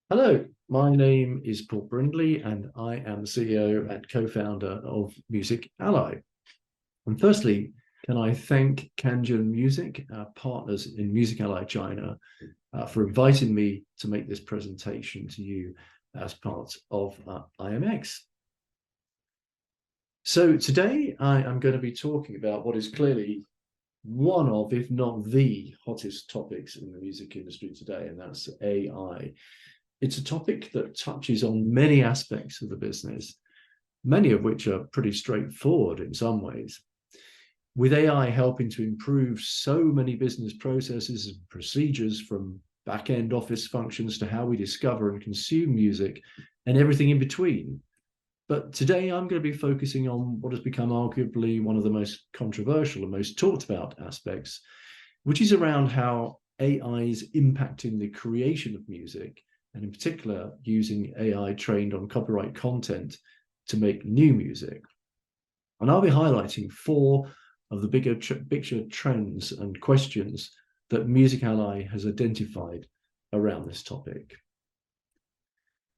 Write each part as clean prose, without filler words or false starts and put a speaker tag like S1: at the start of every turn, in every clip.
S1: Hello, my name is Paul Brindley, and I am the CEO and co-founder of Music Ally. And firstly, can I thank Kanjun Music, our partners in Music Ally China, for inviting me to make this presentation to you as part of IMX. So today I am going to be talking about what is clearly one of, if not the hottest topics in the music industry today, and that's AI. It's a topic that touches on many aspects of the business, many of which are pretty straightforward in some ways. With AI helping to improve so many business processes and procedures, from back-end office functions to how we discover and consume music and everything in between. But today I'm going to be focusing on what has become arguably one of the most controversial and most talked about aspects, which is around how AI is impacting the creation of music, and in particular, using AI trained on copyright content to make new music. And I'll be highlighting four of the bigger picture trends and questions that Music Ally has identified around this topic.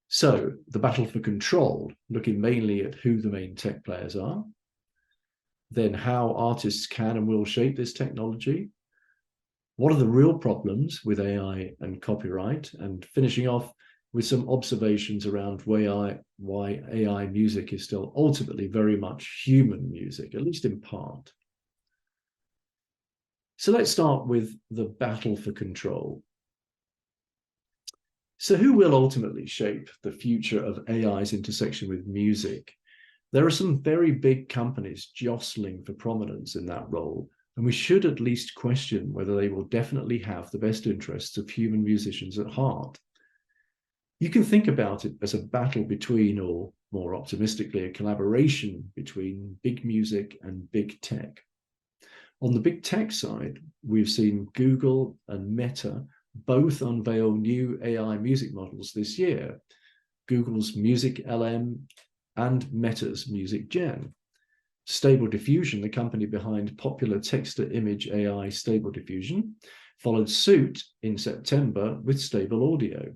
S1: So, the battle for control, looking mainly at who the main tech players are, then how artists can and will shape this technology, what are the real problems with AI and copyright, and finishing off with some observations around why AI music is still ultimately very much human music, at least in part. So let's start with the battle for control. So who will ultimately shape the future of AI's intersection with music? There are some very big companies jostling for prominence in that role, and we should at least question whether they will definitely have the best interests of human musicians at heart. You can think about it as a battle between, or more optimistically, a collaboration between big music and big tech. On the big tech side, we've seen Google and Meta both unveil new AI music models this year, Google's Music LM and Meta's Music Gen. Stable Diffusion, the company behind popular text-to-image AI Stable Diffusion, followed suit in September with Stable Audio.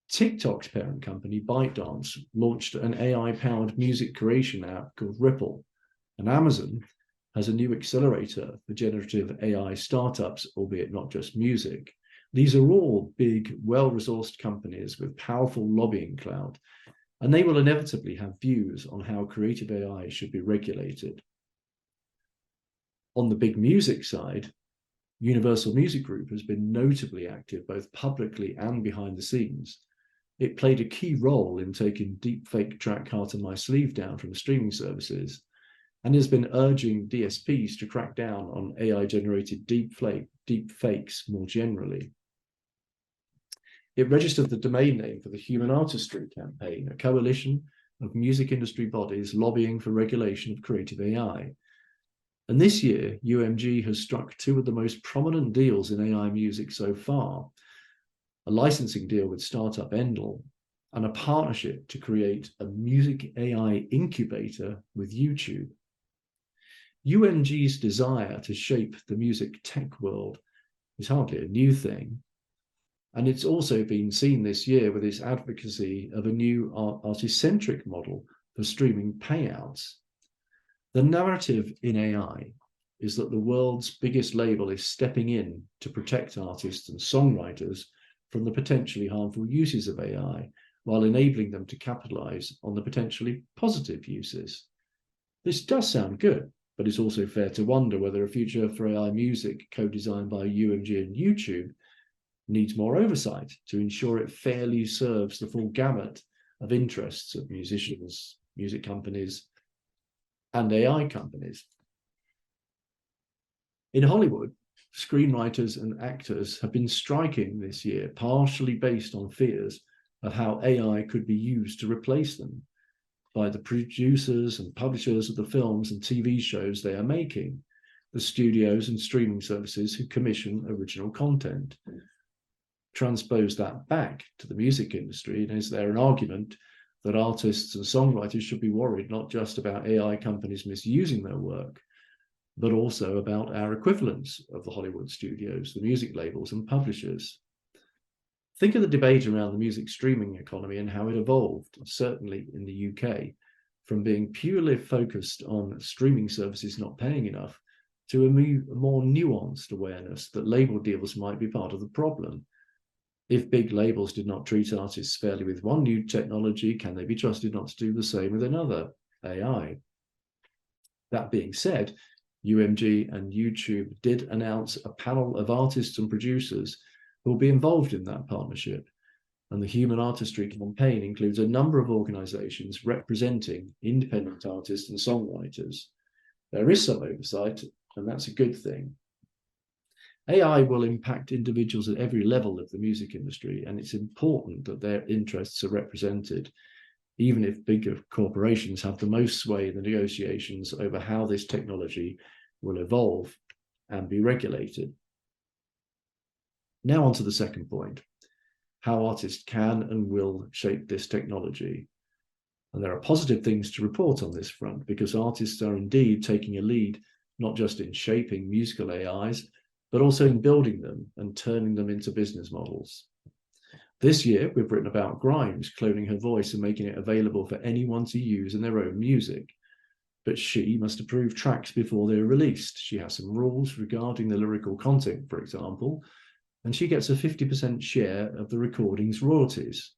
S1: TikTok's parent company, ByteDance, launched an AI-powered music creation app called Ripple, and Amazon has a new accelerator for generative AI startups, albeit not just music. These are all big, well-resourced companies with powerful lobbying clout, and they will inevitably have views on how creative AI should be regulated. On the big music side, Universal Music Group has been notably active both publicly and behind the scenes. It played a key role in taking deepfake track Heart on My Sleeve down from streaming services, and has been urging DSPs to crack down on AI-generated deepfakes more generally. It registered the domain name for the Human Artistry campaign, a coalition of music industry bodies lobbying for regulation of creative AI. And this year, UMG has struck two of the most prominent deals in AI music so far: a licensing deal with startup Endel, and a partnership to create a music AI incubator with YouTube. UMG's desire to shape the music tech world is hardly a new thing, and it's also been seen this year with its advocacy of a new artist-centric model for streaming payouts. The narrative in AI is that the world's biggest label is stepping in to protect artists and songwriters from the potentially harmful uses of AI, while enabling them to capitalize on the potentially positive uses. This does sound good, but it's also fair to wonder whether a future for AI music co-designed by UMG and YouTube needs more oversight to ensure it fairly serves the full gamut of interests of musicians, music companies, and AI companies. In Hollywood, screenwriters and actors have been striking this year, partially based on fears of how AI could be used to replace them by the producers and publishers of the films and TV shows they are making, the studios and streaming services who commission original content. Transpose that back to the music industry, and is there an argument that artists and songwriters should be worried not just about AI companies misusing their work, but also about our equivalents of the Hollywood studios, the music labels and publishers? Think of the debate around the music streaming economy and how it evolved, certainly in the UK, from being purely focused on streaming services not paying enough to a more nuanced awareness that label deals might be part of the problem. If big labels did not treat artists fairly with one new technology, can they be trusted not to do the same with another, AI? That being said, UMG and YouTube did announce a panel of artists and producers who will be involved in that partnership. And the Human Artistry campaign includes a number of organizations representing independent artists and songwriters. There is some oversight, and that's a good thing. AI will impact individuals at every level of the music industry, and it's important that their interests are represented, even if bigger corporations have the most sway in the negotiations over how this technology will evolve and be regulated. Now on to the second point, how artists can and will shape this technology. And there are positive things to report on this front, because artists are indeed taking a lead, not just in shaping musical AIs, but also in building them and turning them into business models. This year, we've written about Grimes cloning her voice and making it available for anyone to use in their own music. But she must approve tracks before they're released. She has some rules regarding the lyrical content, for example, and she gets a 50% share of the recording's royalties.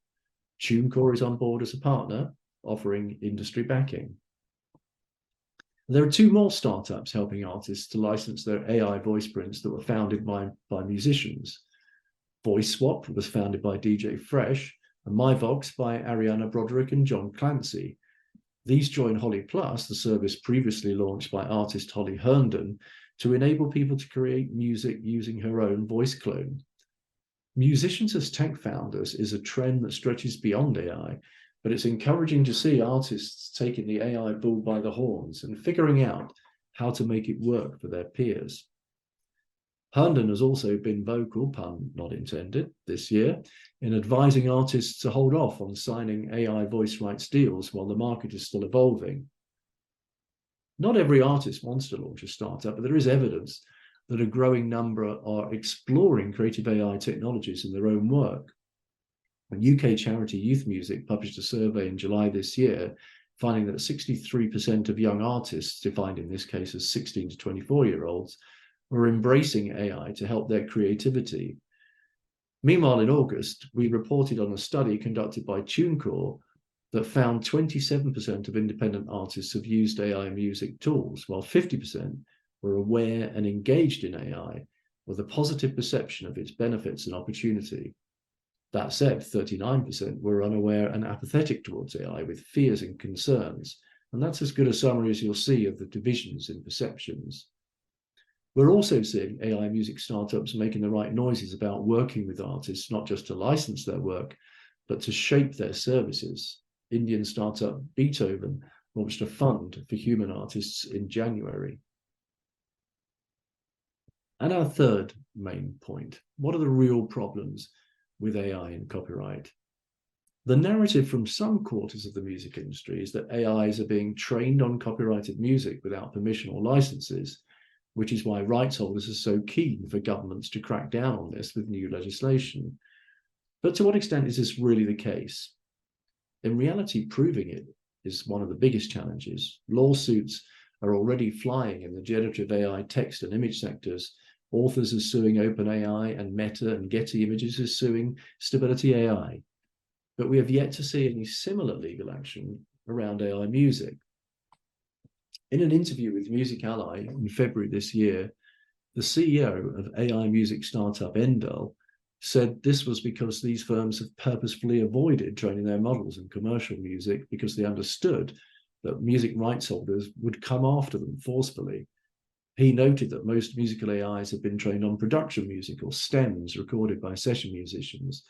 S1: TuneCore is on board as a partner, offering industry backing. There are two more startups helping artists to license their AI voice prints that were founded by musicians. Voice Swap was founded by DJ Fresh, and MyVox by Ariana Broderick and John Clancy. These join Holly Plus, the service previously launched by artist Holly Herndon, to enable people to create music using her own voice clone. Musicians as tech founders is a trend that stretches beyond AI, but it's encouraging to see artists taking the AI bull by the horns and figuring out how to make it work for their peers. Herndon has also been vocal, pun not intended, this year, in advising artists to hold off on signing AI voice rights deals while the market is still evolving. Not every artist wants to launch a startup, but there is evidence that a growing number are exploring creative AI technologies in their own work. UK charity Youth Music published a survey in July this year, finding that 63% of young artists, defined in this case as 16 to 24-year-olds, were embracing AI to help their creativity. Meanwhile, in August, we reported on a study conducted by TuneCore that found 27% of independent artists have used AI music tools, while 50% were aware and engaged in AI with a positive perception of its benefits and opportunity. That said, 39% were unaware and apathetic towards AI with fears and concerns, and that's as good a summary as you'll see of the divisions in perceptions. We're also seeing AI music startups making the right noises about working with artists, not just to license their work, but to shape their services. Indian startup Beethoven launched a fund for human artists in January. And our third main point, what are the real problems with AI and copyright? The narrative from some quarters of the music industry is that AIs are being trained on copyrighted music without permission or licenses, which is why rights holders are so keen for governments to crack down on this with new legislation. But to what extent is this really the case? In reality, proving it is one of the biggest challenges. Lawsuits are already flying in the generative AI text and image sectors. Authors are suing OpenAI, and Meta and Getty Images is suing Stability AI. But we have yet to see any similar legal action around AI music. In an interview with Music Ally in February this year, the CEO of AI music startup Endel said this was because these firms have purposefully avoided training their models in commercial music because they understood that music rights holders would come after them forcefully. He noted that most musical AIs have been trained on production music or stems recorded by session musicians,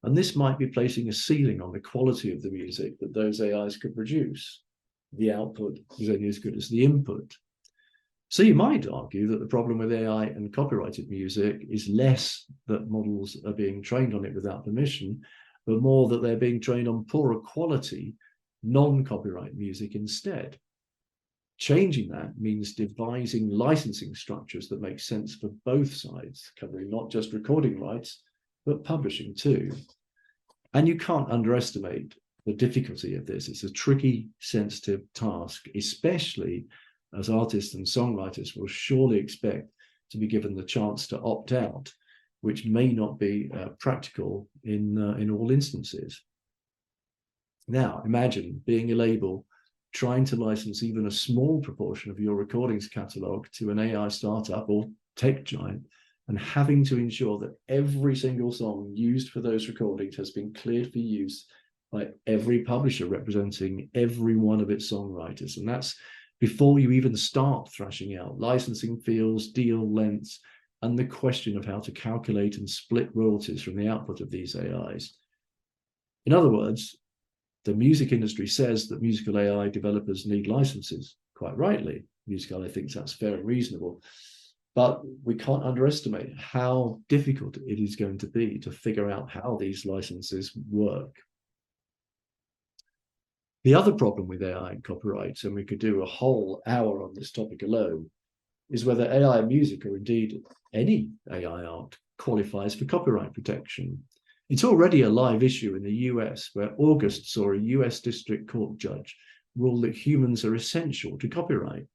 S1: and this might be placing a ceiling on the quality of the music that those AIs could produce. The output is only as good as the input. So you might argue that the problem with AI and copyrighted music is less that models are being trained on it without permission, but more that they're being trained on poorer quality, non-copyright music instead. Changing that means devising licensing structures that make sense for both sides, covering not just recording rights, but publishing too. And you can't underestimate the difficulty of this. It's a tricky, sensitive task, especially as artists and songwriters will surely expect to be given the chance to opt out, which may not be practical in all instances. Now, imagine being a label trying to license even a small proportion of your recordings catalog to an AI startup or tech giant, and having to ensure that every single song used for those recordings has been cleared for use by every publisher representing every one of its songwriters. And that's before you even start thrashing out licensing fields, deal lengths, and the question of how to calculate and split royalties from the output of these AIs. In other words, the music industry says that musical AI developers need licenses, quite rightly. Musical AI thinks that's fair and reasonable. But we can't underestimate how difficult it is going to be to figure out how these licenses work. The other problem with AI and copyright, and we could do a whole hour on this topic alone, is whether AI music, or indeed any AI art, qualifies for copyright protection. It's already a live issue in the US, where August saw a US District Court judge rule that humans are essential to copyright.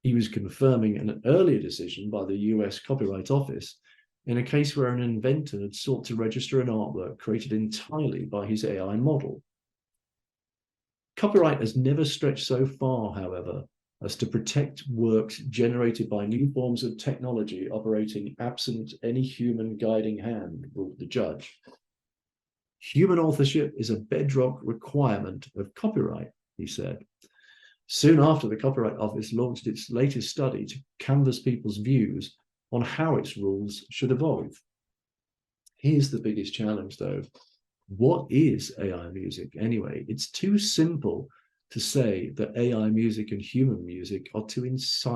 S1: He was confirming an earlier decision by the US Copyright Office in a case where an inventor had sought to register an artwork created entirely by his AI model. Copyright has never stretched so far, however, as to protect works generated by new forms of technology operating absent any human guiding hand, ruled the judge. Human authorship is a bedrock requirement of copyright, he said. Soon after, the Copyright Office launched its latest study to canvass people's views on how its rules should evolve. Here's the biggest challenge, though. What is AI music anyway? It's too simple to say that AI music and human music are two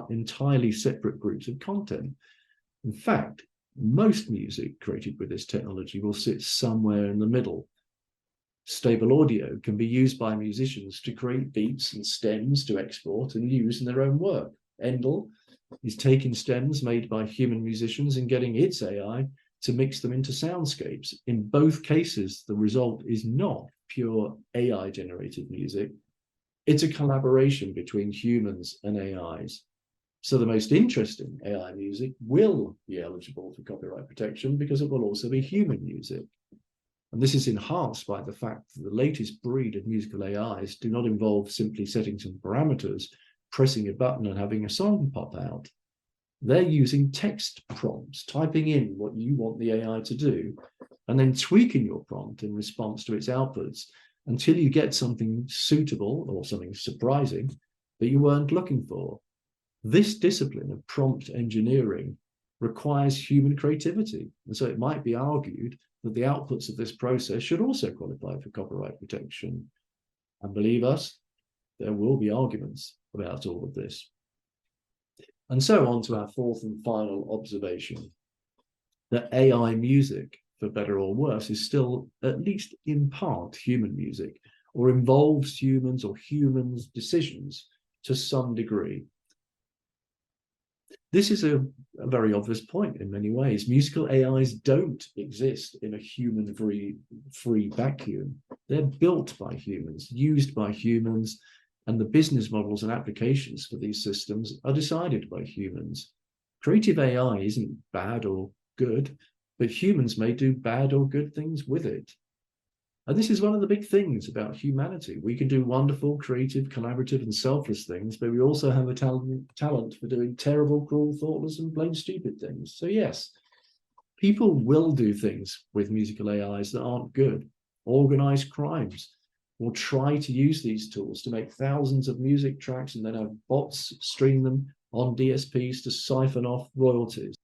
S1: entirely separate groups of content. In fact, most music created with this technology will sit somewhere in the middle. Stable audio can be used by musicians to create beats and stems to export and use in their own work. Endel is taking stems made by human musicians and getting its AI to mix them into soundscapes. In both cases, the result is not pure AI-generated music. It's a collaboration between humans and AIs. So the most interesting AI music will be eligible for copyright protection because it will also be human music. And this is enhanced by the fact that the latest breed of musical AIs do not involve simply setting some parameters, pressing a button and having a song pop out. They're using text prompts, typing in what you want the AI to do, and then tweaking your prompt in response to its outputs until you get something suitable or something surprising that you weren't looking for. This discipline of prompt engineering requires human creativity. And so it might be argued that the outputs of this process should also qualify for copyright protection. And believe us, there will be arguments about all of this. And so on to our fourth and final observation, that AI music, for better or worse, is still, at least in part, human music, or involves humans or humans' decisions to some degree. This is a very obvious point in many ways. Musical AIs don't exist in a human-free vacuum. They're built by humans, used by humans, and the business models and applications for these systems are decided by humans. Creative AI isn't bad or good, but humans may do bad or good things with it. And this is one of the big things about humanity. We can do wonderful, creative, collaborative, and selfless things, but we also have a talent for doing terrible, cruel, thoughtless, and plain stupid things. So yes, people will do things with musical AIs that aren't good. Organized crimes will try to use these tools to make thousands of music tracks and then have bots stream them on DSPs to siphon off royalties.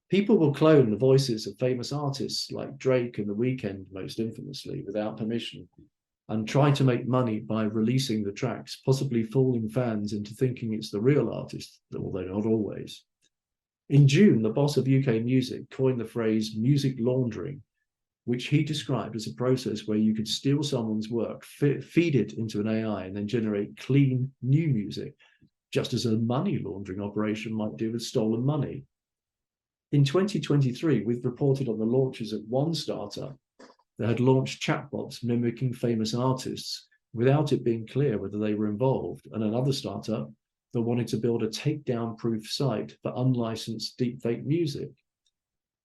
S1: People will clone the voices of famous artists like Drake and The Weeknd, most infamously, without permission, and try to make money by releasing the tracks, possibly fooling fans into thinking it's the real artist, although not always. In June, the boss of UK Music coined the phrase music laundering, which he described as a process where you could steal someone's work, feed it into an AI, and then generate clean, new music, just as a money laundering operation might do with stolen money. In 2023, we've reported on the launches of one startup that had launched chatbots mimicking famous artists without it being clear whether they were involved, and another startup that wanted to build a takedown-proof site for unlicensed deepfake music.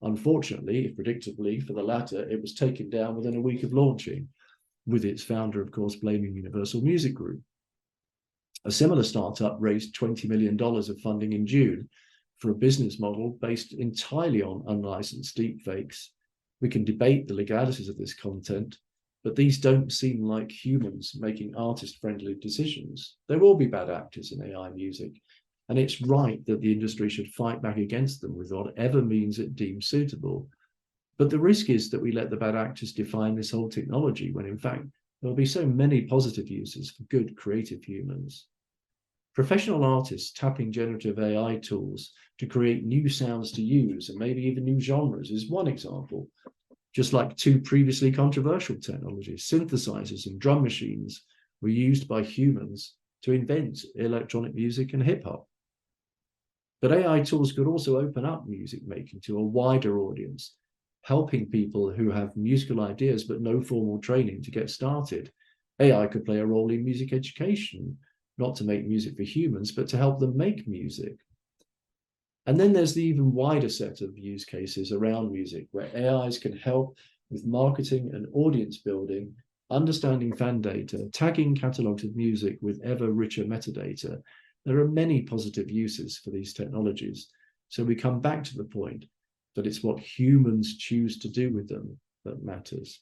S1: Unfortunately, predictably, for the latter, it was taken down within a week of launching, with its founder, of course, blaming Universal Music Group. A similar startup raised $20 million of funding in June for a business model based entirely on unlicensed deepfakes. We can debate the legalities of this content, but these don't seem like humans making artist-friendly decisions. There will be bad actors in AI music, and it's right that the industry should fight back against them with whatever means it deems suitable. But the risk is that we let the bad actors define this whole technology, when in fact, there will be so many positive uses for good creative humans. Professional artists tapping generative AI tools to create new sounds to use, and maybe even new genres, is one example. Just like two previously controversial technologies, synthesizers and drum machines, were used by humans to invent electronic music and hip-hop. But AI tools could also open up music making to a wider audience, helping people who have musical ideas but no formal training to get started. AI could play a role in music education, not to make music for humans, but to help them make music. And then there's the even wider set of use cases around music, where AIs can help with marketing and audience building, understanding fan data, tagging catalogs of music with ever richer metadata. There are many positive uses for these technologies. So we come back to the point that it's what humans choose to do with them that matters.